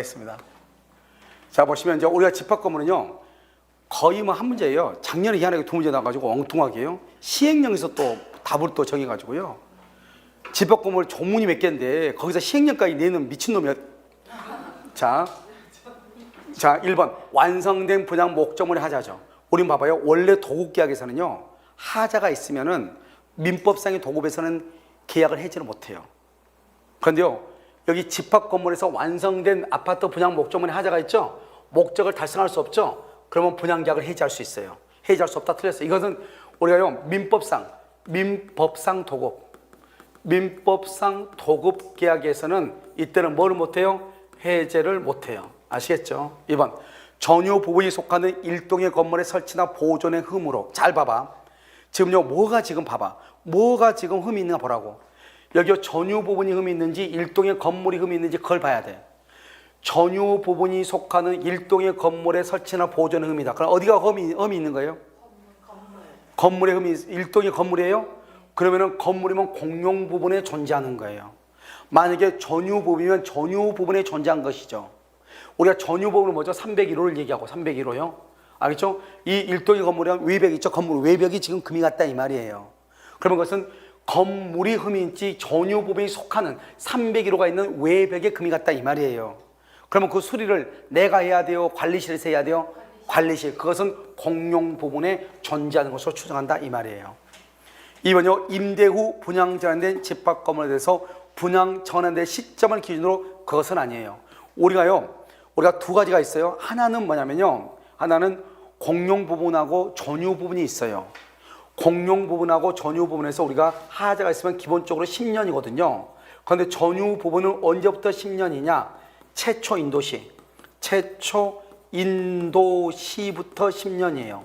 있습니다. 자, 보시면 이제 우리가 집합 건물은요 거의 뭐 한 문제예요. 작년에 희한하게 두 문제 나와가지고 엉뚱하게요. 시행령에서 또 답을 또 정해가지고요. 집합 건물 조문이 몇 개인데 거기서 시행령까지 내는 미친놈이야. 자, 1번 완성된 분양 목적물의 하자죠. 우린 봐봐요. 원래 도급계약에서는요 하자가 있으면은 민법상의 도급에서는 계약을 해지를 못해요. 그런데요 여기 집합 건물에서 완성된 아파트 분양 목적물의 하자가 있죠. 목적을 달성할 수 없죠. 그러면 분양 계약을 해지할 수 있어요. 해지할 수 없다 틀렸어요. 이것은 우리가요 민법상 도급 계약에서는 이때는 뭐를 못해요? 해제를 못해요. 아시겠죠? 2번 전유 부분이 속하는 일동의 건물의 설치나 보존의 흠으로. 잘 봐봐. 지금요 뭐가 지금 흠이 있는가 보라고. 여기 전유 부분이 흠이 있는지 일동의 건물이 흠이 있는지 그걸 봐야 돼. 전유 부분이 속하는 일동의 건물의 설치나 보존의 흠이다. 그럼 어디가 흠이 있는 거예요? 건물의 흠이 일동의 건물이에요? 그러면은 건물이면 공용 부분에 존재하는 거예요. 만약에 전유 부분이면 전유 부분에 존재한 것이죠. 우리가 전유 부분은 뭐죠? 301호를 얘기하고 301호요. 알겠죠? 이 일동의 건물이랑 외벽 있죠? 건물 외벽이 지금 금이 갔다 이 말이에요. 그러면 그것은 건물이 흠이 있지 전유 부분이 속하는 301호가 있는 외벽에 금이 갔다 이 말이에요. 그러면 그 수리를 내가 해야 돼요? 관리실에서 해야 돼요? 관리실. 그것은 공용 부분에 존재하는 것으로 추정한다 이 말이에요. 2번요. 임대 후 분양 전환된 집합 건물에 대해서 분양 전환된 시점을 기준으로 그것은 아니에요. 우리가 두 가지가 있어요. 하나는 뭐냐면요. 하나는 공용 부분하고 전유 부분이 있어요. 공용 부분하고 전유 부분에서 우리가 하자가 있으면 기본적으로 10년이거든요. 그런데 전유 부분은 언제부터 10년이냐? 최초 인도시부터 10년이에요.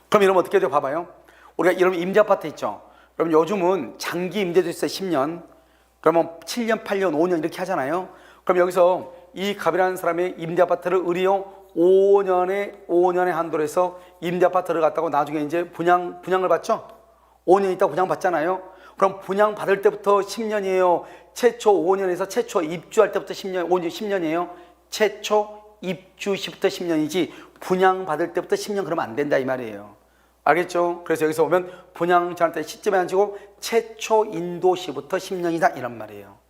그럼 이러면 어떻게 돼요? 봐봐요. 우리가 이러면 임대 아파트 있죠. 그럼 요즘은 장기 임대도 있어요. 10년. 그러면 7년, 8년, 5년 이렇게 하잖아요. 그럼 여기서 이 갑이라는 사람의 임대 아파트를 의리요 5년의 한도로 해서 임대 아파트를 갖다고 나중에 이제 분양을 받죠? 5년 있다 분양 받잖아요? 그럼 분양 받을 때부터 10년이에요? 최초 5년에서 최초 입주할 때부터 10년, 5년 10년이에요? 최초 입주 시부터 10년이지 분양 받을 때부터 10년 그러면 안 된다 이 말이에요. 알겠죠? 그래서 여기서 보면 분양 전환 때 시점에 안 치고 최초 인도 시부터 10년이다 이런 말이에요.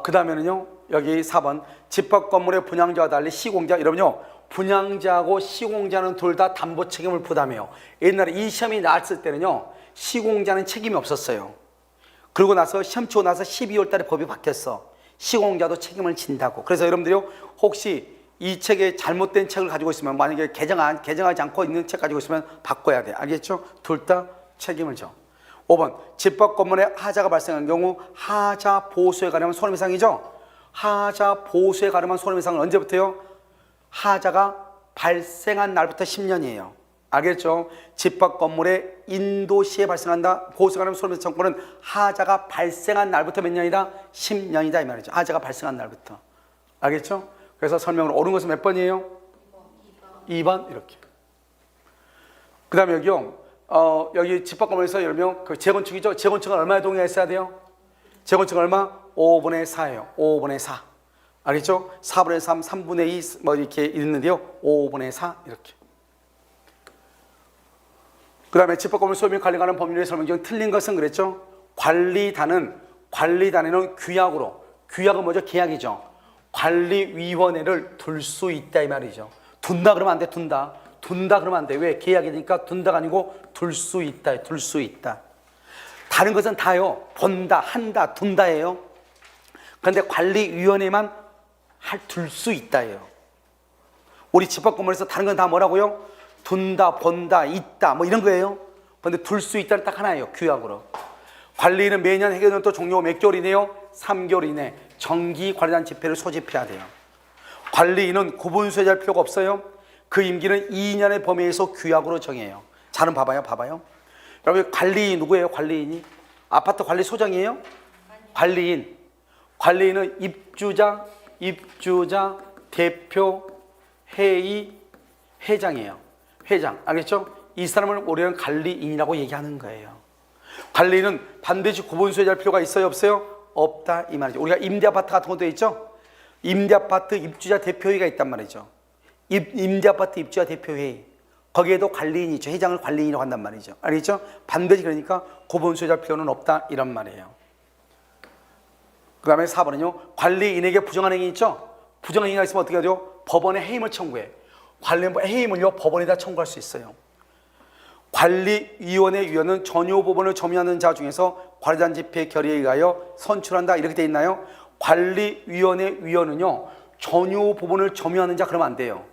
그 다음에는요 여기 4번 집합 건물의 분양자와 달리 시공자. 이러면요 분양자하고 시공자는 둘 다 담보 책임을 부담해요. 옛날에 이 시험이 나왔을 때는요 시공자는 책임이 없었어요. 그러고 나서 시험 치고 나서 12월 달에 법이 바뀌었어. 시공자도 책임을 진다고. 그래서 여러분들이요 혹시 이 책에 잘못된 책을 가지고 있으면, 만약에 개정하지 않고 있는 책 가지고 있으면 바꿔야 돼. 알겠죠? 둘 다 책임을 져. 5번 집합 건물에 하자가 발생한 경우 하자 보수에 가려면 손해배상이죠. 하자 보수에 가려면 손해배상은 언제부터요? 하자가 발생한 날부터 10년이에요. 알겠죠? 집합 건물에 인도시에 발생한다. 보수에 가려면 손해배상 청구는 하자가 발생한 날부터 몇 년이다? 10년이다 이 말이죠. 하자가 발생한 날부터. 알겠죠? 그래서 설명으로 옳은 것은 몇 번이에요? 2번 이렇게. 그 다음에 여기요 여기 집합 건물에서 예를 들면 그 재건축이죠. 재건축은 얼마에 동의했어야 돼요? 재건축은 얼마? 5분의 4예요. 5분의 4. 알겠죠? 4분의 3, 3분의 2 뭐 이렇게 있는데요. 5분의 4 이렇게. 그 다음에 집합 건물 소유 및 관리 관련 법률의 설명 중 틀린 것은 그랬죠? 관리단에는 규약은 뭐죠? 계약이죠. 관리위원회를 둘 수 있다 이 말이죠. 둔다 그러면 안 돼. 둔다 그러면 안 돼. 왜? 계약이니까 둔다가 아니고 둘 수 있다. 둘 수 있다. 다른 것은 다요. 본다, 한다, 둔다예요. 그런데 관리위원회만 둘 수 있다예요. 우리 집합 건물에서 다른 건 다 뭐라고요? 둔다, 본다, 있다 뭐 이런 거예요. 그런데 둘 수 있다는 딱 하나예요. 규약으로. 관리는 매년 회계연도 종료 몇 개월이네요? 3개월 이내 정기관리단 집회를 소집해야 돼요. 관리인은 구분 수혜자일 필요가 없어요. 그 임기는 2년의 범위에서 규약으로 정해요. 자는 봐봐요. 여러분 관리인 누구예요? 관리인이? 아파트 관리소장이에요? 관리인은 입주자, 대표, 회의, 회장이에요. 회장. 알겠죠? 이 사람을 우리는 관리인이라고 얘기하는 거예요. 관리인은 반드시 구분 수혜자일 필요가 있어요? 없어요? 없다 이 말이죠. 우리가 임대아파트 같은 것도 있죠. 임대아파트 입주자 대표회의가 있단 말이죠. 임대아파트 입주자 대표회의. 거기에도 관리인이 있죠. 회장을 관리인이라고 한단 말이죠. 알겠죠? 반드시 그러니까 구분 소유자 필요는 없다 이런 말이에요. 그 다음에 4번은요. 관리인에게 부정한 행위 있죠. 부정한 행위가 있으면 어떻게 하죠? 법원에 해임을 청구해. 관련 해임을요 법원에다 청구할 수 있어요. 관리위원회 위원은 전효 법원을 점유하는 자 중에서 관리단 집회 결의에 의하여 선출한다 이렇게 돼 있나요? 관리위원회 위원은요 전효 법원을 점유하는 자 그러면 안 돼요.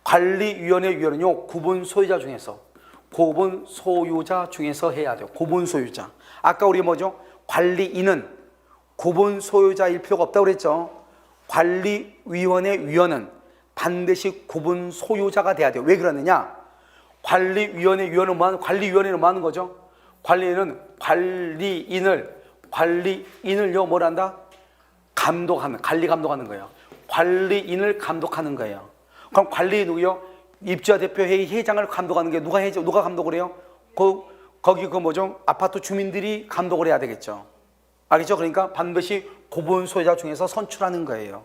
관리위원회 위원은요 구분 소유자 중에서 해야 돼요. 구분 소유자. 아까 우리 뭐죠? 관리인은 구분 소유자일 필요가 없다고 그랬죠. 관리위원회 위원은 반드시 구분 소유자가 돼야 돼요. 왜 그러느냐? 관리위원회는 뭐 하는 거죠? 관리인은 관리인을요 뭐란다? 관리 감독하는 거예요. 관리인을 감독하는 거예요. 그럼 관리인 누구요? 입주자 대표회의 회장을 감독하는 게 누가 감독을 해요? 거기 뭐죠? 아파트 주민들이 감독을 해야 되겠죠. 알겠죠? 그러니까 반드시 구분 소유자 중에서 선출하는 거예요.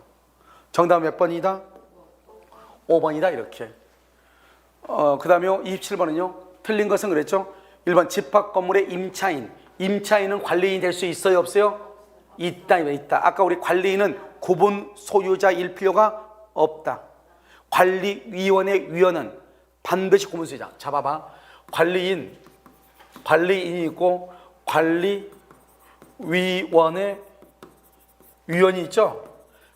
정답 몇 번이다? 5번이다 이렇게. 그 다음에 27번은요. 틀린 것은 그랬죠. 1번 집합 건물의 임차인은 관리인이 될 수 있어요 없어요? 있다. 아까 우리 관리인은 구분 소유자일 필요가 없다. 관리위원회 위원은 반드시 구분 소유자. 자 봐봐. 관리인이 있고 관리위원회 위원이 있죠.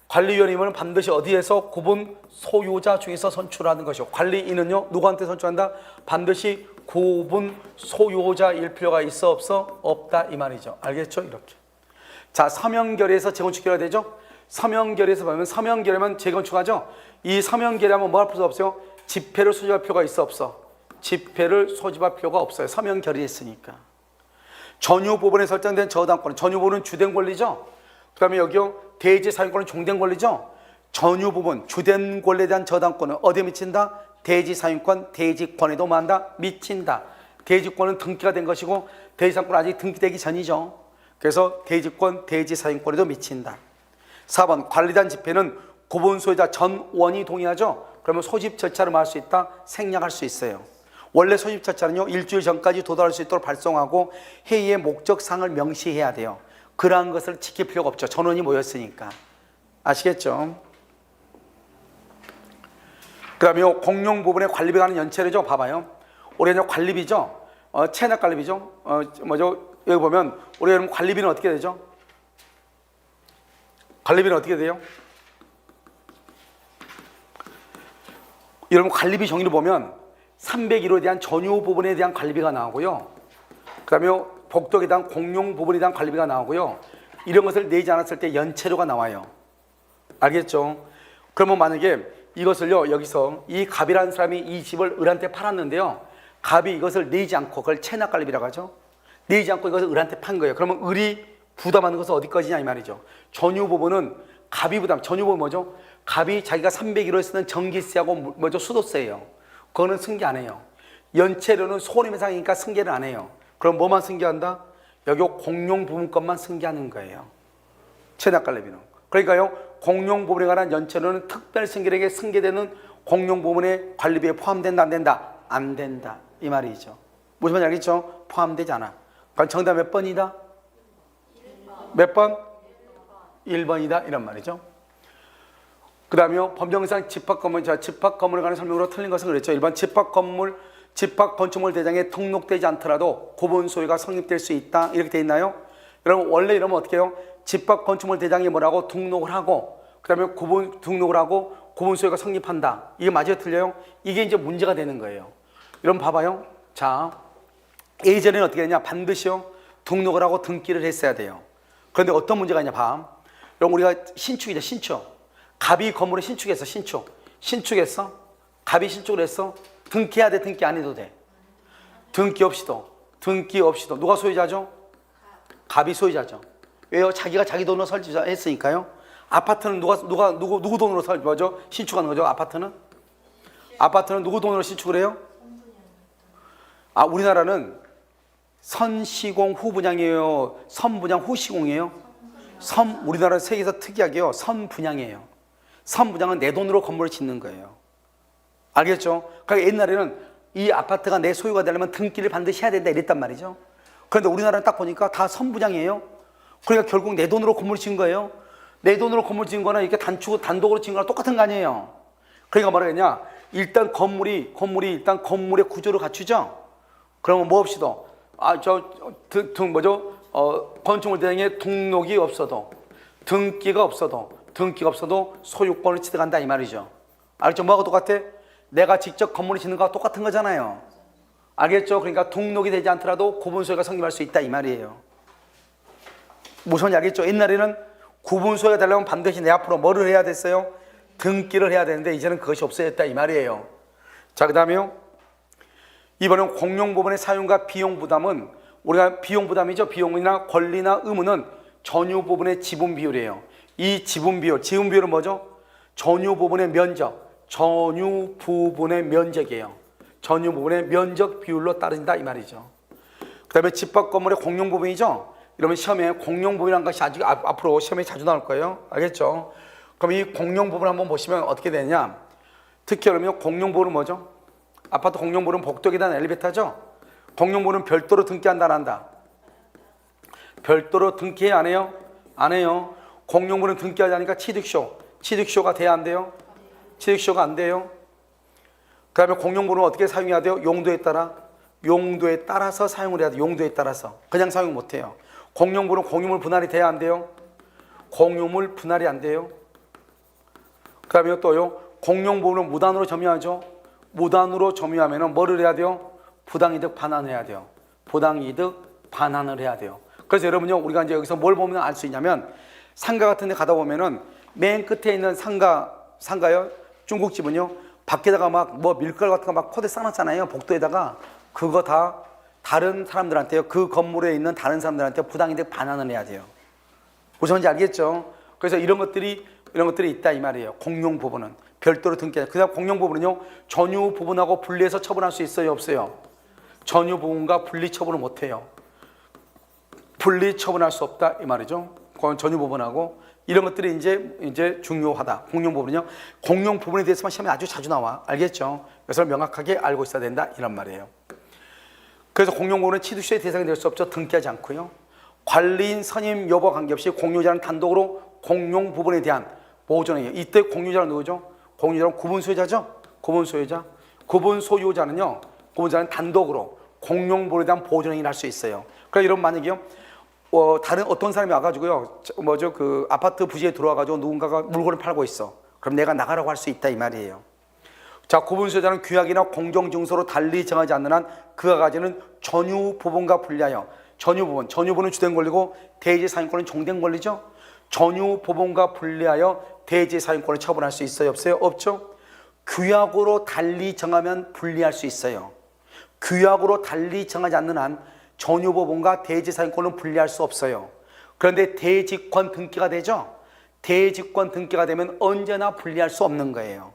관리위원회는 반드시 어디에서 구분 소유자 중에서 선출하는 것이고 관리인은요 누구한테 선출한다? 반드시 구분 소유자일 필요가 있어 없어? 없다 이 말이죠. 알겠죠? 이렇게. 자 서명결의에서 재건축결의가 되죠. 서명결의에서 보면 서명결의만 재건축하죠. 이 서명결의하면 뭐 할 필요 없어요? 집회를 소집할 필요가 있어 없어? 집회를 소집할 필요가 없어요. 서명결의 했으니까. 전유법원에 설정된 저당권은 전유법원은 주된 권리죠. 그 다음에 여기요 대지 사용권은 종된 권리죠. 전유법원 주된 권리에 대한 저당권은 어디에 미친다? 대지 사용권, 대지권에도 뭐한다? 미친다. 대지권은 등기가 된 것이고 대지 사용권은 아직 등기되기 전이죠. 그래서 대지권, 대지 사용권에도 미친다. 4번 관리단 집회는 구분 소유자 전원이 동의하죠. 그러면 소집 절차를 할 수 있다. 생략할 수 있어요. 원래 소집 절차는요 일주일 전까지 도달할 수 있도록 발송하고 회의의 목적사항을 명시해야 돼요. 그러한 것을 지킬 필요가 없죠. 전원이 모였으니까. 아시겠죠? 그 다음에 공용 부분에 관리비 가는 연체료죠. 봐봐요. 올해는 관리비죠. 체납 관리비죠. 여기 보면 올해 관리비는 어떻게 되죠? 관리비는 어떻게 돼요? 여러분 관리비 정의를 보면 301호에 대한 전유 부분에 대한 관리비가 나오고요. 그 다음에 복덕에 대한 공용 부분에 대한 관리비가 나오고요. 이런 것을 내지 않았을 때 연체료가 나와요. 알겠죠? 그러면 만약에 이것을요 여기서 이 갑이라는 사람이 이 집을 을한테 팔았는데요. 갑이 이것을 내지 않고 그걸 체납관리비라고 하죠. 내지 않고 이것을 을한테 판 거예요. 그러면 을이 부담하는 것은 어디까지냐 이 말이죠. 전유 부분은 갑이 부담. 전유 부분 뭐죠? 갑이 자기가 301호에 쓰는 전기세하고 뭐죠? 수도세예요. 그거는 승계 안 해요. 연체료는 손해배상이니까 승계를 안 해요. 그럼 뭐만 승계한다? 여기 공용 부분 것만 승계하는 거예요. 체납관리비는. 그러니까요 공용 부분에 관한 연체료는 특별 승계에게 승계되는 공용 부분의 관리비에 포함된다 안 된다? 안 된다 이 말이죠. 무슨 말인지 알겠죠? 포함되지 않아. 그럼 정답 몇 번이다? 1번. 몇 번? 1번이다 이런 말이죠. 그 다음에 법령상 집합건물에 관한 설명으로 틀린 것은 그랬죠. 일반 집합건축물 대장에 등록되지 않더라도 구분 소유가 성립될 수 있다 이렇게 돼 있나요? 여러분 원래 이러면 어떻게 해요? 집합건축물 대장이 뭐라고 등록을 하고 그 다음에 등록을 하고 구분 소유가 성립한다. 이게 맞아요 틀려요? 이게 이제 문제가 되는 거예요. 여러분 봐봐요. 자 예전에는 어떻게 했냐? 반드시요 등록을 하고 등기를 했어야 돼요. 그런데 어떤 문제가 있냐 봐. 여러분 우리가 신축이죠. 신축. 갑이 건물을 신축했어. 신축했어. 갑이 신축을 했어. 등기해야 돼? 등기 안 해도 돼? 등기 없이도 누가 소유자죠? 갑이 소유자죠. 왜요? 자기가 자기 돈으로 설치했으니까요. 아파트는 누구 돈으로 신축하는 거죠? 아파트는 누구 돈으로 신축을 해요? 우리나라는 선시공 후 분양이에요? 선분양 후 시공이에요? 우리나라 세계에서 특이하게요. 선분양이에요. 선분양은 내 돈으로 건물을 짓는 거예요. 알겠죠? 그러니까 옛날에는 이 아파트가 내 소유가 되려면 등기를 반드시 해야 된다 이랬단 말이죠. 그런데 우리나라는 딱 보니까 다 선분양이에요. 그러니까 결국 내 돈으로 건물을 지은 거예요. 내 돈으로 건물 지은 거나 이렇게 단독으로 지은 거랑 똑같은 거 아니에요. 그러니까 뭐라 그러냐? 일단 건물이 일단 건물의 구조를 갖추죠. 그러면 뭐 없이도 건축물 대행에 등록이 없어도 등기가 없어도 소유권을 취득한다 이 말이죠. 알겠죠? 뭐하고 똑같아? 내가 직접 건물을 짓는 거와 똑같은 거잖아요. 알겠죠? 그러니까 등록이 되지 않더라도 구분소유가 성립할 수 있다 이 말이에요. 무슨 알겠죠? 옛날에는 구분소유가 되려면 반드시 내 앞으로 뭐를 해야 됐어요? 등기를 해야 되는데 이제는 그것이 없어졌다 이 말이에요. 자, 그 다음에요. 이번엔 공용부분의 사용과 비용 부담은 우리가 비용 부담이죠. 비용이나 권리나 의무는 전유 부분의 지분 비율이에요. 이 지분 비율은 뭐죠? 전유 부분의 면적, 전유 부분의 면적이에요. 전유 부분의 면적 비율로 따른다 이 말이죠. 그 다음에 집합 건물의 공용 부분이죠. 이러면 시험에 공용 부분이라는 것이 아주 앞으로 시험에 자주 나올 거예요. 알겠죠? 그럼 이 공용 부분 한번 보시면 어떻게 되냐? 특히 그러면 공용 부분은 뭐죠? 아파트 공용 부분은 복도 계단 엘리베이터죠? 공용 부분은 별도로 등기한다 안 한다? 별도로 등기해 안 해요? 안 해요. 공용 부분은 등기하지 않으니까 취득쇼가 돼야 안 돼요? 취득쇼가 안 돼요. 그 다음에 공용 부분은 어떻게 사용해야 돼요? 용도에 따라서 사용을 해야 돼요. 용도에 따라서. 그냥 사용 못 해요. 공용 부분은 공유물 분할이 돼야 안 돼요? 공유물 분할이 안 돼요. 그 다음에 또요, 공용 부분은 무단으로 점유하죠. 무단으로 점유하면 뭐를 해야 돼요? 부당이득 반환을 해야 돼요. 부당이득 반환을 해야 돼요. 그래서 여러분요, 우리가 이제 여기서 뭘 보면 알 수 있냐면, 상가 같은 데 가다 보면은 맨 끝에 있는 상가요? 중국집은요, 밖에다가 막 뭐 밀가루 같은 거 막 포대 싸놨잖아요. 복도에다가. 그거 다 다른 사람들한테요. 그 건물에 있는 다른 사람들한테 부당이득 반환을 해야 돼요. 무슨 말인지 알겠죠? 그래서 이런 것들이 있다 이 말이에요. 공용 부분은 별도로 등기하죠. 그다음 공용 부분은요, 전유 부분하고 분리해서 처분할 수 있어요, 없어요? 전유 부분과 분리 처분을 못 해요. 분리 처분할 수 없다 이 말이죠. 전유 부분하고 이런 것들이 이제 중요하다. 공용 부분은요, 공용 부분에 대해서만 시험에 아주 자주 나와. 알겠죠? 그래서 명확하게 알고 있어야 된다 이런 말이에요. 그래서 공용 부분은 취득세의 대상이 될 수 없죠. 등기하지 않고요. 관리인 선임 여부와 관계없이 공유자는 단독으로 공용 부분에 대한 보존해요. 이때 공유자는 누구죠? 공유자는 구분 소유자죠. 구분 소유자는요, 구분자는 단독으로 공용 부분에 대한 보존 행위를 할 수 있어요. 그러니까 이런 만약에요, 다른 어떤 사람이 와가지고요, 그 아파트 부지에 들어와가지고 누군가가 물건을 팔고 있어. 그럼 내가 나가라고 할 수 있다 이 말이에요. 자, 구분 소유자는 규약이나 공정증서로 달리 정하지 않는 한 그가 가지는 전유 부분과 분리하여 전유 부분은 주된 권리고 대지 사용권은 종된 권리죠. 전유 부분과 분리하여 대지 사용권을 처분할 수 있어요, 없어요? 없죠. 규약으로 달리 정하면 분리할 수 있어요. 규약으로 달리 정하지 않는 한 전유 부분과 대지 사용권은 분리할 수 없어요. 그런데 대지권 등기가 되죠. 대지권 등기가 되면 언제나 분리할 수 없는 거예요.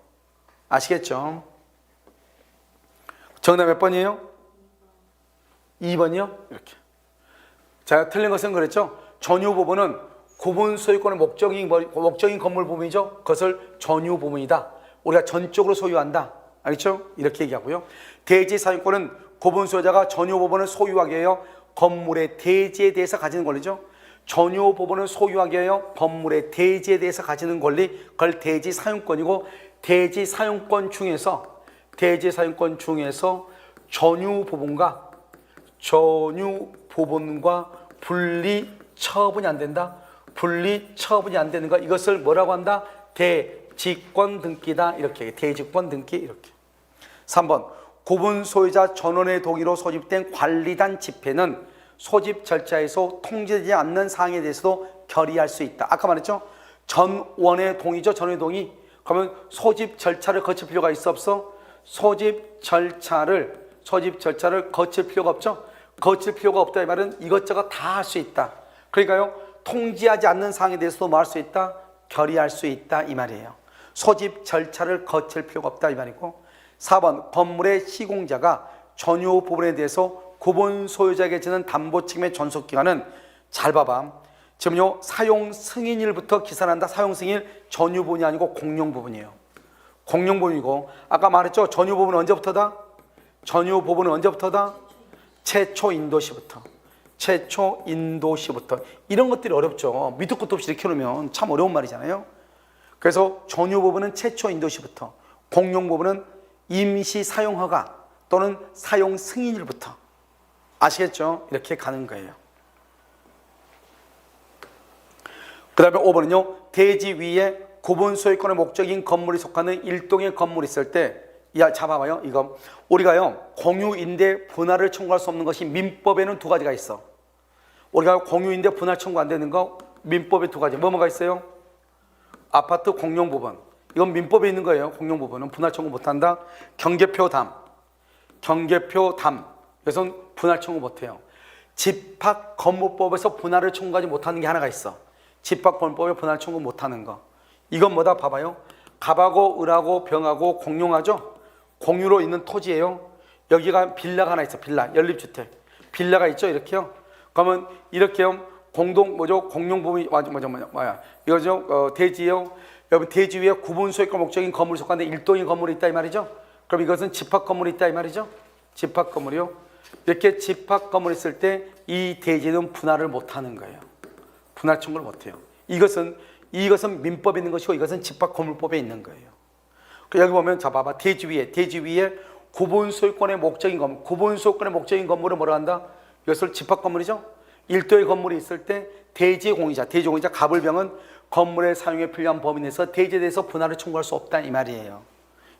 아시겠죠? 정답 몇 번이에요? 2번이요? 이렇게. 자, 틀린 것은 그랬죠? 전유 부분은 구분 소유권의 목적인 건물 부분이죠. 그것을 전유 부분이다. 우리가 전적으로 소유한다. 알겠죠? 이렇게 얘기하고요. 대지 사용권은 구분 소유자가 전유 부분을 소유하게 해요. 건물의 대지에 대해서 가지는 권리죠. 전유 부분을 소유하게 해요. 건물의 대지에 대해서 가지는 권리, 그걸 대지 사용권이고, 대지 사용권 중에서 전유 부분과 분리 처분이 안 된다. 분리 처분이 안 되는 거, 이것을 뭐라고 한다? 대지권 등기다. 이렇게 대지권 등기 이렇게. 3번 구분 소유자 전원의 동의로 소집된 관리단 집회는 소집 절차에서 통제되지 않는 사항에 대해서도 결의할 수 있다. 아까 말했죠? 전원의 동의죠. 전원의 동의. 그러면 소집 절차를 거칠 필요가 있어 없어? 소집 절차를 거칠 필요가 없죠? 거칠 필요가 없다 이 말은 이것저것 다 할 수 있다. 그러니까요, 통지하지 않는 사항에 대해서도 뭐 할 수 있다? 결의할 수 있다 이 말이에요. 소집 절차를 거칠 필요가 없다 이 말이고, 4번 건물의 시공자가 전유 부분에 대해서 구분 소유자에게 지는 담보 책임의 존속기간은, 잘 봐봐, 지금요 사용 승인일부터 기산한다. 사용 승인일 전유 부분이 아니고 공용 부분이에요. 공용 부분이고 아까 말했죠. 전유 부분은 언제부터다? 전유 부분은 언제부터다? 최초 인도시부터. 최초 인도시부터. 이런 것들이 어렵죠. 밑도 끝도 없이 이렇게 놓으면 참 어려운 말이잖아요. 그래서 전유 부분은 최초 인도시부터, 공용 부분은 임시 사용허가 또는 사용 승인일부터. 아시겠죠? 이렇게 가는 거예요. 그 다음에 5번은요. 대지 위에 구분 소유권의 목적인 건물이 속하는 일동의 건물이 있을 때, 잡아봐요. 이거 우리가요 공유인데 분할을 청구할 수 없는 것이 민법에는 두 가지가 있어. 우리가 공유인데 분할 청구 안 되는 거 민법에 두 가지. 뭐가 있어요? 아파트 공용 부분. 이건 민법에 있는 거예요. 공용 부분은 분할 청구 못 한다. 경계표 담. 이것은 분할 청구 못 해요. 집합 건물법에서 분할을 청구하지 못하는 게 하나가 있어. 집합 건물법에 분할 청구 못 하는 거. 이건 뭐다 봐봐요. 갑하고 을하고 병하고 공용하죠. 공유로 있는 토지예요. 여기가 빌라가 하나 있어. 빌라, 연립주택. 빌라가 있죠. 이렇게요. 그러면 이렇게요. 공동 뭐죠? 공용 부분이 뭐야? 이거죠. 대지요. 여러분 대지 위에 구분 소유권 목적인 건물이 속한데 일동의 건물이 있다 이 말이죠. 그럼 이것은 집합 건물이 있다 이 말이죠. 집합 건물이요. 이렇게 집합 건물이 있을 때 이 대지는 분할을 못 하는 거예요. 분할 청구를 못 해요. 이것은 민법에 있는 것이고 이것은 집합 건물법에 있는 거예요. 여기 보면 자 봐봐. 대지 위에 구분 소유권의 목적인 건물. 구분 소유권의 목적인 건물을 뭐라 한다? 이것을 집합 건물이죠. 일도의 건물이 있을 때 대지의 공유자 갑을병은 건물의 사용에 필요한 범위 내에서 대지에 대해서 분할을 청구할 수 없다 이 말이에요.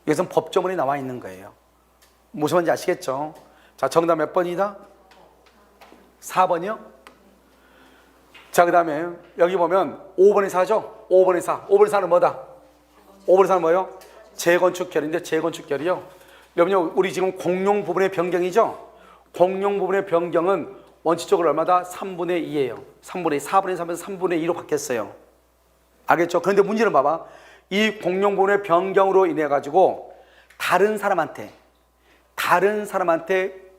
이것은 법조문에 나와 있는 거예요. 무슨 말인지 아시겠죠? 자, 정답 몇 번이다? 4번이요? 자, 그 다음에 여기 보면 5번의 4죠? 5번의 4. 5번의 4는 뭐다? 5번의 4는 뭐예요? 재건축결인데 재건축결이요. 여러분요, 우리 지금 공용 부분의 변경이죠? 공용 부분의 변경은 원칙적으로 얼마다? 3분의 2예요. 3분의 2, 4분의 3에서 3분의 2로 바뀌었어요. 알겠죠? 그런데 문제는 봐봐. 이 공용 부분의 변경으로 인해 가지고 다른 사람한테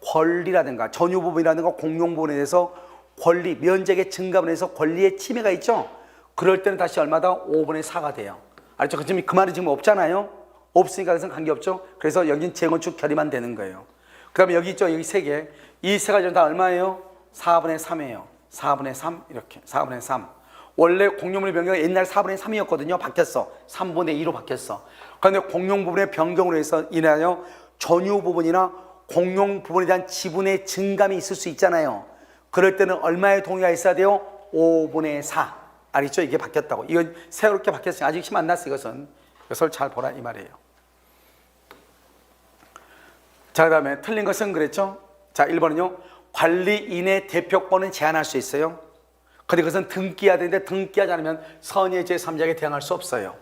권리라든가 전유 부분이라든가 공용 부분에 대해서 권리, 면적의 증가분에 대해서 권리의 침해가 있죠? 그럴 때는 다시 얼마다? 5분의 4가 돼요. 알죠? 그 말이 지금 없잖아요? 없으니까 그것은 관계없죠? 그래서 여긴 재건축 결의만 되는 거예요. 그 다음에 여기 있죠? 여기 3개. 이 세 가지는 다 얼마예요? 4분의 3이에요. 4분의 3 이렇게 4분의 3. 원래 공용부분의 변경은 옛날 4분의 3이었거든요. 바뀌었어. 3분의 2로 바뀌었어. 그런데 공용 부분의 변경으로 인하여 전유 부분이나 공용 부분에 대한 지분의 증감이 있을 수 있잖아요. 그럴 때는 얼마의 동의가 있어야 돼요? 5분의 4. 알겠죠? 이게 바뀌었다고. 이건 새롭게 바뀌었어요. 아직 힘 안 났어 이것은. 이것을 잘 보라 이 말이에요. 자, 그 다음에 틀린 것은 그랬죠? 자, 1번은요. 관리인의 대표권은 제한할 수 있어요. 근데 그것은 등기해야 되는데 등기하지 않으면 선의 제3자에게 대항할 수 없어요.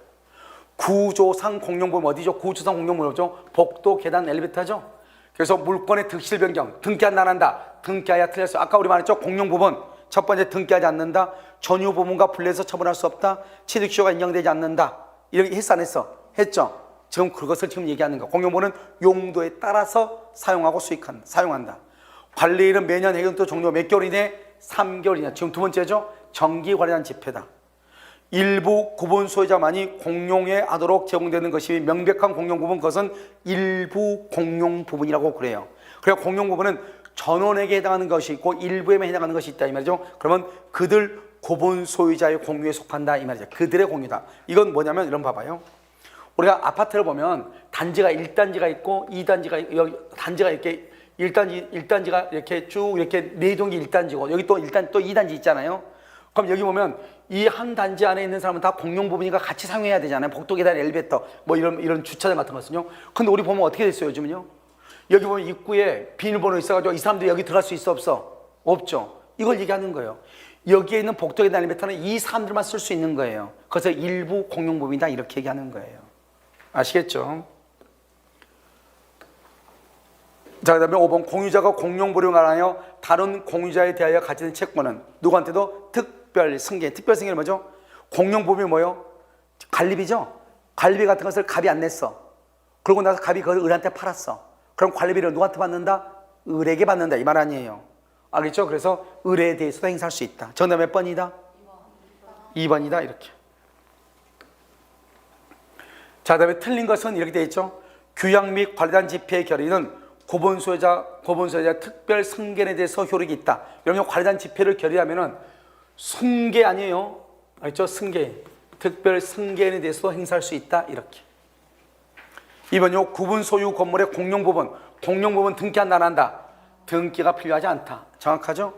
구조상 공용부분 어디죠? 구조상 공용부분 어디죠? 복도, 계단, 엘리베이터죠? 그래서 물권의 득실 변경, 등기한다 안 한다. 등기해야 틀렸어요. 아까 우리 말했죠? 공용부분 첫 번째 등기하지 않는다. 전유 부분과 분리해서 처분할 수 없다. 취득시효가 인정되지 않는다. 이렇게 했어 안 했어? 했죠? 지금 그것을 지금 얘기하는 거. 공용부는 용도에 따라서 사용하고 사용한다. 관리일은 매년 해경도 종료 몇 개월 이내? 3개월 이내. 지금 두 번째죠? 정기 관리한 집회다. 일부 구분 소유자만이 공용에 하도록 제공되는 것이 명백한 공용 부분, 그것은 일부 공용 부분이라고 그래요. 그래서 공용 부분은 전원에게 해당하는 것이 있고 일부에만 해당하는 것이 있다 이 말이죠. 그러면 그들 구분 소유자의 공유에 속한다 이 말이죠. 그들의 공유다. 이건 뭐냐면 이런 봐봐요. 우리가 아파트를 보면 단지가 1단지가 있고 2단지가 여기 단지가 이렇게 1단지가 이렇게 쭉 이렇게 4동이 1단지고 여기 또 2단지 있잖아요. 그럼 여기 보면 이 한 단지 안에 있는 사람은 다 공용 부분이니까 같이 사용해야 되잖아요. 복도, 계단, 엘리베이터 뭐 이런 주차장 같은 것은요. 근데 우리 보면 어떻게 됐어요 요즘은요? 여기 보면 입구에 비밀번호 있어가지고 이 사람들이 여기 들어갈 수 있어 없어? 없죠. 이걸 얘기하는 거예요. 여기에 있는 복도, 계단, 엘리베이터는 이 사람들만 쓸 수 있는 거예요. 그래서 일부 공용 부분이다 이렇게 얘기하는 거예요. 아시겠죠? 자, 그 다음에 5번 공유자가 공용 부분을 하여 다른 공유자에 대하여 가지는 채권은 누구한테도 특별 승계. 특별 승계는 뭐죠? 공용 부분이 뭐예요? 관리비죠? 관리비 같은 것을 갑이 안 냈어. 그러고 나서 갑이 그걸 을한테 팔았어. 그럼 관리비를 누구한테 받는다? 을에게 받는다 이 말 아니에요. 알겠죠? 그래서 을에 대해서도 행사할 수 있다. 정답 몇 번이다? 2번이다 이렇게. 자, 그다음에 틀린 것은 이렇게 되어 있죠. 규약 및 관리단 집회의 결의는 고본소유자 특별 승계에 대해서 효력이 있다. 여러분 관리단 집회를 결의하면은 승계 아니에요. 알죠? 승계. 특별 승계에 대해서도 행사할 수 있다 이렇게. 2번요. 구분 소유 건물의 공용부분 등기한다 안 한다. 등기가 필요하지 않다. 정확하죠?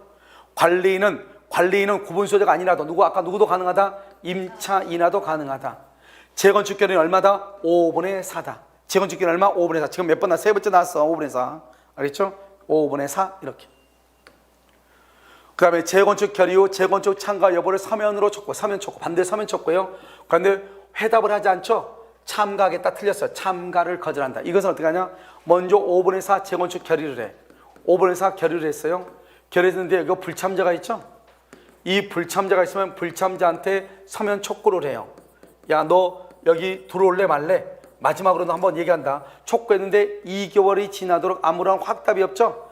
관리인은 구분 소유자가 아니라도 아까 누구도 가능하다. 임차 인하도 가능하다. 재건축 결의는 얼마다? 5분의 4다. 재건축 결의는 얼마? 5분의 4. 지금 몇 번 세 번째 나왔어. 5분의 4. 알겠죠? 5분의 4 이렇게. 그 다음에 재건축 결의 후 재건축 참가 여부를 서면 촉구, 반대 서면 촉구예요. 그런데 회답을 하지 않죠? 참가하겠다 틀렸어요. 참가를 거절한다. 이것은 어떻게 하냐? 먼저 5분의 4 재건축 결의를 해. 5분의 4 결의를 했어요. 결의했는데 여기 불참자가 있죠? 이 불참자가 있으면 불참자한테 서면 촉구를 해요. 야, 너 여기 들어올래 말래? 마지막으로 한번 얘기한다. 촉구했는데 2개월이 지나도록 아무런 확답이 없죠?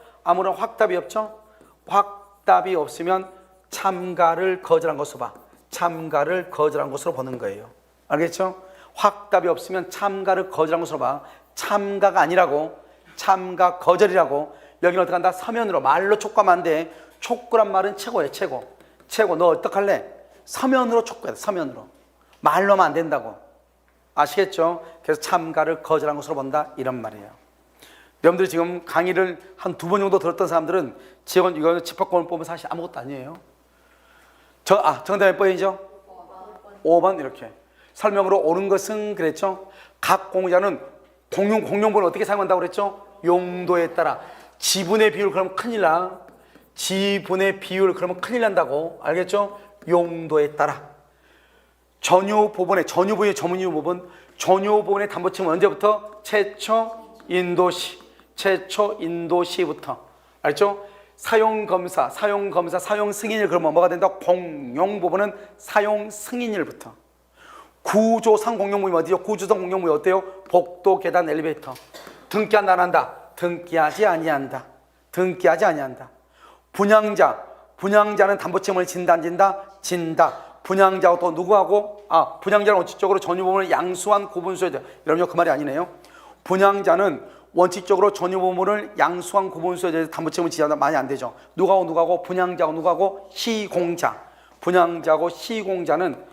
확답이 없으면 참가를 거절한 것으로 봐. 참가를 거절한 것으로 보는 거예요. 알겠죠? 확답이 없으면 참가를 거절한 것으로 봐. 참가가 아니라고, 참가 거절이라고. 여기는 어떻게 한다? 서면으로, 말로 촉구하면 안 돼. 촉구란 말은 최고예요, 최고. 너 어떡할래? 서면으로 촉구해야 돼, 서면으로. 말로 하면 안 된다고. 아시겠죠? 그래서 참가를 거절한 것으로 본다, 이런 말이에요. 여러분들이 지금 강의를 한 2번 정도 들었던 사람들은 이거 집합권을 보면 사실 아무것도 아니에요. 정답 몇 번이죠? 5번 이렇게. 설명으로 옳은 것은 그랬죠? 각 공유자는 공용분을 어떻게 사용한다고 그랬죠? 용도에 따라. 지분의 비율 그러면 큰일 나. 지분의 비율 그러면 큰일 난다고. 알겠죠? 용도에 따라. 전유부분의 담보책임은 언제부터? 최초 인도시부터. 알죠? 사용 승인일 그러면 뭐가 된다? 공용부분은 사용 승인일부터. 구조상 공용부분이 어디요? 구조상 공용부분이 어때요? 복도, 계단, 엘리베이터. 등기한다 안 한다? 등기하지 아니한다. 분양자는 담보책임을 진다 안 진다? 진다. 분양자하고 또 누구하고? 분양자는 원칙적으로 전유보물을 양수한 구분소유자. 여러분 그 말이 아니네요. 분양자는 원칙적으로 전유보물을 양수한 구분소유자에 담보책임을 지한다. 많이 안 되죠. 누구하고? 분양자하고 누구하고? 시공자. 분양자하고 시공자는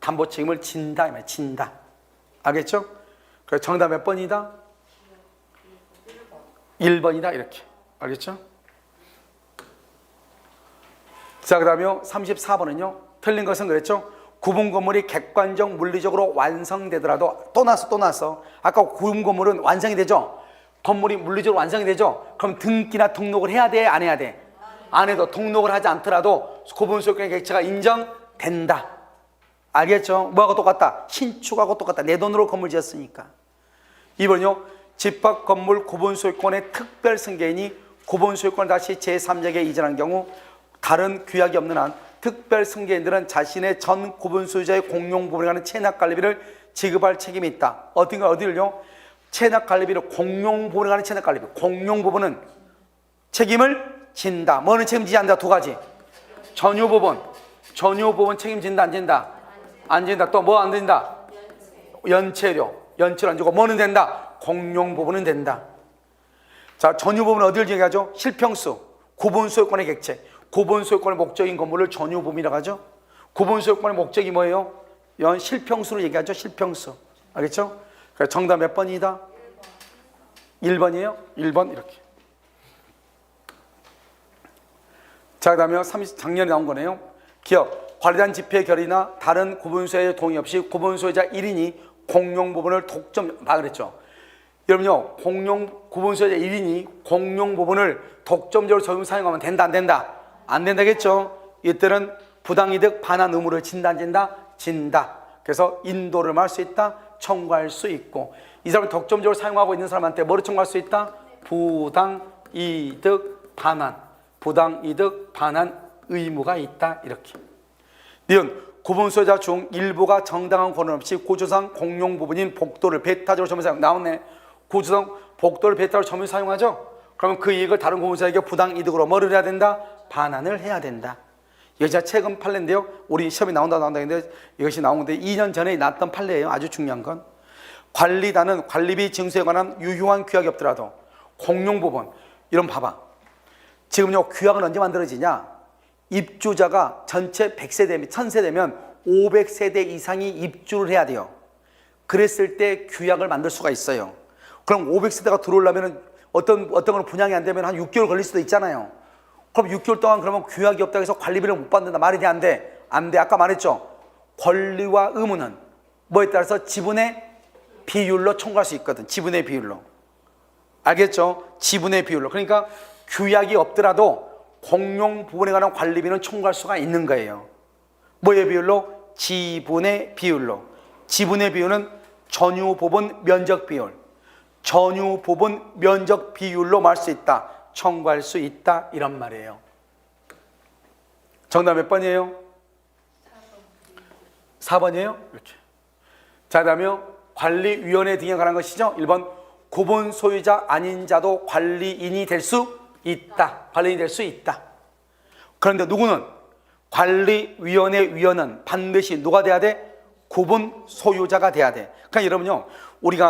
담보책임을 진다. 진다. 알겠죠? 그래서 정답 몇 번이다? 1번이다 이렇게. 알겠죠? 자, 그 다음에 34번은요. 틀린 것은 그랬죠? 구분 건물이 객관적 물리적으로 완성되더라도 또 나왔어. 아까 구분 건물은 완성이 되죠? 건물이 물리적으로 완성이 되죠? 그럼 등기나 등록을 해야 돼? 안 해야 돼? 안 해도 등록을 하지 않더라도 구분 소유권의 객체가 인정된다. 알겠죠? 뭐하고 똑같다? 신축하고 똑같다. 내 돈으로 건물 지었으니까. 2번요. 집합 건물 구분 소유권의 특별 승계인이 구분 소유권을 다시 제3자에게 이전한 경우 다른 규약이 없는 한 특별 승계인들은 자신의 전 구분 소유자의 공용 부분에 관한 체납 관리비를 지급할 책임이 있다. 어디를요? 체납 관리비를 공용 부분에 관한 체납 관리비. 공용 부분은 책임을 진다. 뭐는 책임지지 않는다? 2가지. 전유 부분 책임진다 안 진다? 안 진다. 또 뭐 안 된다? 연체료 안 주고 뭐는 된다? 공용 부분은 된다. 자, 전유 부분은 어디를 얘기하죠? 실평수, 구분 소유권의 객체. 구분 소유권의 목적인 건물을 전유 부분이라고 하죠. 구분 소유권의 목적이 뭐예요? 실평수로 얘기하죠. 실평수. 알겠죠? 그래서 정답 몇 번이다? 1번이에요. 1번 이렇게. 자, 그 다음에 작년에 나온 거네요. 기업, 관리단 집회 결의나 다른 구분소유의 동의 없이 구분소유자 1인이 공용 부분을 그랬죠. 여러분요, 구분소유자 1인이 공용 부분을 독점적으로 저용 사용하면 된다, 안 된다? 안 된다겠죠? 이때는 부당이득 반환 의무를 진다, 안 진다? 진다. 그래서 인도를 할 수 있다, 청구할 수 있고, 이 사람을 독점적으로 사용하고 있는 사람한테 뭐를 청구할 수 있다? 부당이득 반환 의무가 있다. 이렇게. 니은 구분소유자 중 일부가 정당한 권한 없이 구조상 공용 부분인 복도를 배타적으로 점유 사용. 나오네. 구조상 복도를 배타적으로 점유 사용하죠. 그러면 그 이익을 다른 구분소유자에게 부당이득으로 뭐를 해야 된다? 반환을 해야 된다. 이것이 제가 최근 판례인데요. 우리 시험에 나온다 했는데 이것이 나온 건데 2년 전에 났던 판례예요. 아주 중요한 건 관리단은 관리비 징수에 관한 유효한 규약이 없더라도 공용부분 이런 봐봐. 지금요 규약은 언제 만들어지냐? 입주자가 전체 100세대, 1000세대면 500세대 이상이 입주를 해야 돼요. 그랬을 때 규약을 만들 수가 있어요. 그럼 500세대가 들어오려면 어떤 건 분양이 안 되면 한 6개월 걸릴 수도 있잖아요. 그럼 6개월 동안 그러면 규약이 없다고 해서 관리비를 못 받는다. 말이 돼? 안 돼? 안 돼. 아까 말했죠. 권리와 의무는 뭐에 따라서 지분의 비율로 청구할 수 있거든. 지분의 비율로. 알겠죠? 지분의 비율로. 그러니까 규약이 없더라도 공용 부분에 관한 관리비는 청구할 수가 있는 거예요. 뭐의 비율로? 지분의 비율로. 지분의 비율은 전유 부분 면적 비율. 전유 부분 면적 비율로 말할 수 있다. 청구할 수 있다. 이런 말이에요. 정답 몇 번이에요? 4번이에요? 이렇게. 자, 다음에 관리위원회 등에 관한 것이죠. 1번 구분 소유자 아닌 자도 관리인이 될 수 있다. 관리인이 될 수 있다. 그런데 누구는? 관리위원회 위원은 반드시 누가 돼야 돼? 구분 소유자가 돼야 돼. 그러니까 여러분요,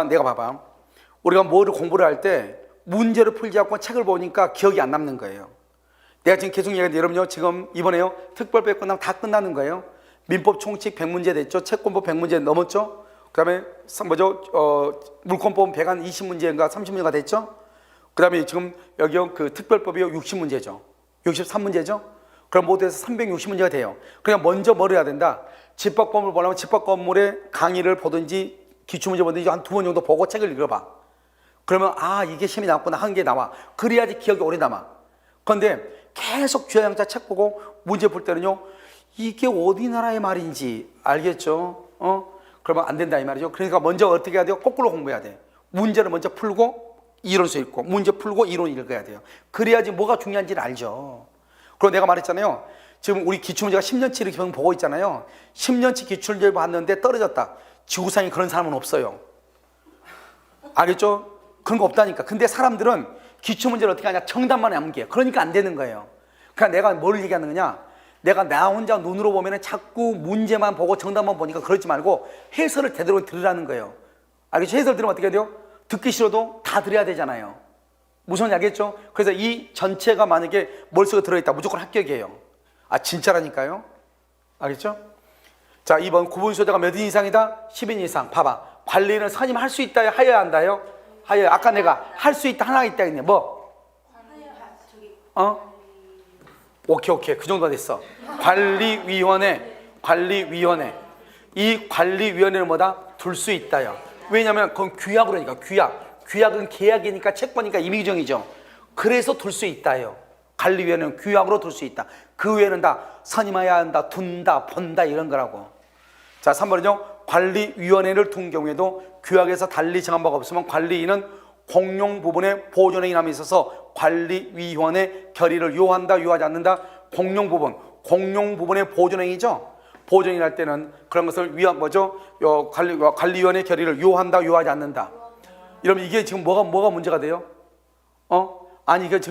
내가 봐봐. 우리가 뭐를 공부를 할 때 문제를 풀지 않고 책을 보니까 기억이 안 남는 거예요. 내가 지금 계속 얘기하는데 여러분요, 지금 이번에요, 특별법 끝나면 다 끝나는 거예요. 민법 총칙 100문제 됐죠. 채권법 100문제 넘었죠. 그 다음에 물권법 120문제인가 30문제가 됐죠. 그 다음에 지금 여기요, 그 특별법이요, 60문제죠. 63문제죠. 그럼 모두 해서 360문제가 돼요. 그냥 먼저 뭘 해야 된다? 집합건물 보려면 집합건물의 강의를 보든지 기출문제 보든지 한 2번 정도 보고 책을 읽어봐. 그러면 이게 시험이 나왔구나 하는 게 나와. 그래야지 기억이 오래 남아. 그런데 계속 주야양자 책 보고 문제 풀 때는요, 이게 어디 나라의 말인지 알겠죠? 그러면 안 된다 이 말이죠. 그러니까 먼저 어떻게 해야 돼요? 거꾸로 공부해야 돼. 문제를 먼저 풀고 이론서 읽고, 문제 풀고 이론 읽어야 돼요. 그래야지 뭐가 중요한지를 알죠. 그리고 내가 말했잖아요. 지금 우리 기출문제가 10년치 이렇게 보고 있잖아요. 10년치 기출문제를 봤는데 떨어졌다. 지구상에 그런 사람은 없어요. 알겠죠? 그런 거 없다니까. 근데 사람들은 기출문제를 어떻게 하냐? 정답만 암기해. 그러니까 안 되는 거예요. 그러니까 내가 뭘 얘기하는 거냐? 내가 나 혼자 눈으로 보면 자꾸 문제만 보고 정답만 보니까 그러지 말고 해설을 제대로 들으라는 거예요. 알겠죠? 해설 들으면 어떻게 돼요? 듣기 싫어도 다 들어야 되잖아요. 무슨 말인지 알겠죠? 그래서 이 전체가 만약에 머릿속에 들어있다. 무조건 합격이에요. 진짜라니까요. 알겠죠? 자, 2번 구분소유자가 몇 인 이상이다? 10인 이상. 봐봐. 관리는 선임 할 수 있다요? 하여야 한다요? 하여야. 아까 내가 할 수 있다 하나 있다 했네. 뭐? 오케이. 그 정도 됐어. 관리위원회. 이 관리위원회는 뭐다? 둘 수 있다요. 왜냐면 그건 규약으로니까. 규약은 계약이니까 채권이니까 임의정이죠. 그래서 둘 수 있다요. 관리위원회는 규약으로 둘 수 있다. 그 외에는 다 선임해야 한다, 둔다, 본다 이런 거라고. 자, 3번은요. 관리위원회를 둔 경우에도 규약에서 달리 정한 바가 없으면 관리인은 공용 부분의 보존의 인함에 있어서 관리위원회 결의를 요한다, 요하지 않는다. 공용 부분의 보존행위죠. 보존이 할 때는 그런 것을 관리위원회 결의를 요한다, 요하지 않는다. 이러면 이게 지금 뭐가 문제가 돼요?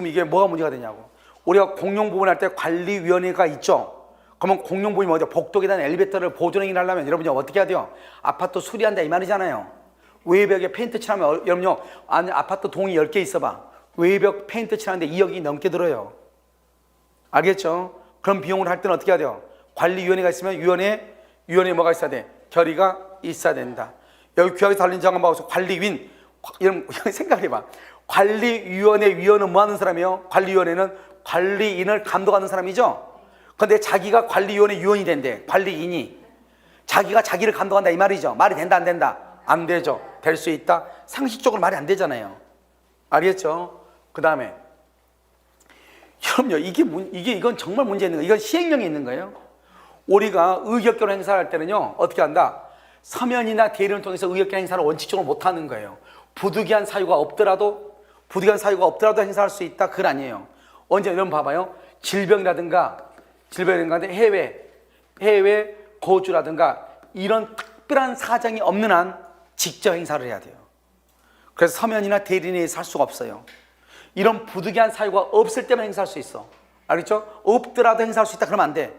이게 뭐가 문제가 되냐고. 우리가 공용 부분 할 때 관리위원회가 있죠. 그러면 공용 부분이 뭐죠? 복도 계단 엘리베이터를 보존행위를 하려면 여러분이 어떻게 해야 돼요? 아파트 수리한다 이 말이잖아요. 외벽에 페인트 칠하면 여러분요, 아파트 동이 10개 있어봐. 외벽 페인트 칠하는데 2억이 넘게 들어요. 알겠죠? 그럼 비용을 할 때는 어떻게 해야 돼요? 관리위원회가 있으면 위원회에 뭐가 있어야 돼? 결의가 있어야 된다. 여기 규약에서 달린 정한 바가 없어. 관리위원, 이런 생각해봐. 관리위원회 위원은 뭐 하는 사람이에요? 관리위원회는 관리인을 감독하는 사람이죠. 그런데 자기가 관리위원회 위원이 된대. 관리인이 자기가 자기를 감독한다 이 말이죠. 말이 된다 안 된다? 안 되죠. 될 수 있다. 상식적으로 말이 안 되잖아요. 알겠죠? 그 다음에 그럼요. 이건 정말 문제 있는 거예요. 이건 시행령에 있는 거예요. 우리가 의결권 행사를 할 때는요, 어떻게 한다? 서면이나 대리를 통해서 의결권 행사를 원칙적으로 못 하는 거예요. 부득이한 사유가 없더라도 행사할 수 있다. 그건 아니에요. 언제 이런 봐봐요. 질병이라든가 해외 거주라든가 이런 특별한 사정이 없는 한 직접 행사를 해야 돼요. 그래서 서면이나 대리인에 할 수가 없어요. 이런 부득이한 사유가 없을 때만 행사할 수 있어. 알겠죠? 없더라도 행사할 수 있다 그러면 안 돼.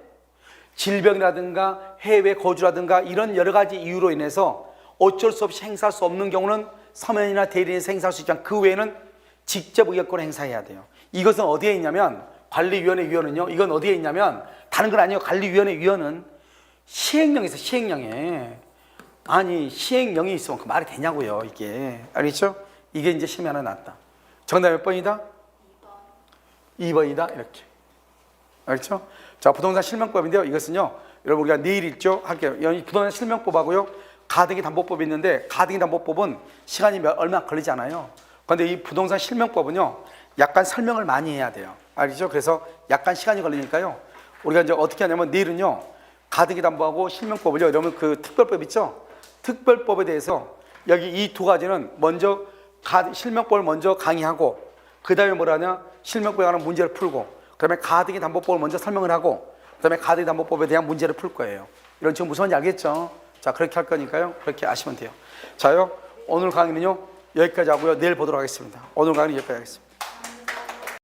질병이라든가 해외 거주라든가 이런 여러 가지 이유로 인해서 어쩔 수 없이 행사할 수 없는 경우는 서면이나 대리인에서 행사할 수 있지만 그 외에는 직접 의결권을 행사해야 돼요. 이것은 어디에 있냐면 관리위원회 위원은요. 이건 어디에 있냐면 다른 건 아니에요. 관리위원회 위원은 시행령이 있어요. 시행령에. 아니 시행령이 있으면 그 말이 되냐고요. 이게 알겠죠? 이게 이제 시험에 하나 났다. 정답 몇 번이다? 2번이다 이렇게. 알겠죠? 자, 부동산 실명법인데요. 이것은요. 여러분 우리가 내일 읽죠? 할게요. 이 부동산 실명법하고요. 가등기 담보법이 있는데 가등기 담보법은 시간이 얼마 걸리지 않아요. 그런데 이 부동산 실명법은요. 약간 설명을 많이 해야 돼요. 알겠죠? 그래서 약간 시간이 걸리니까요. 우리가 이제 어떻게 하냐면 내일은요. 가등기 담보하고 실명법을요. 여러분 그 특별법 있죠? 특별법에 대해서 여기 이 두 가지는 먼저 실명법을 먼저 강의하고 그 다음에 뭐라냐? 실명법에 관한 문제를 풀고 그 다음에 가등기 담보법을 먼저 설명을 하고 그 다음에 가등기 담보법에 대한 문제를 풀 거예요. 이런 지금 무슨 말인지 알겠죠? 자, 그렇게 할 거니까요. 그렇게 아시면 돼요. 자요. 오늘 강의는요. 여기까지 하고요. 내일 보도록 하겠습니다. 오늘 강의는 여기까지 하겠습니다.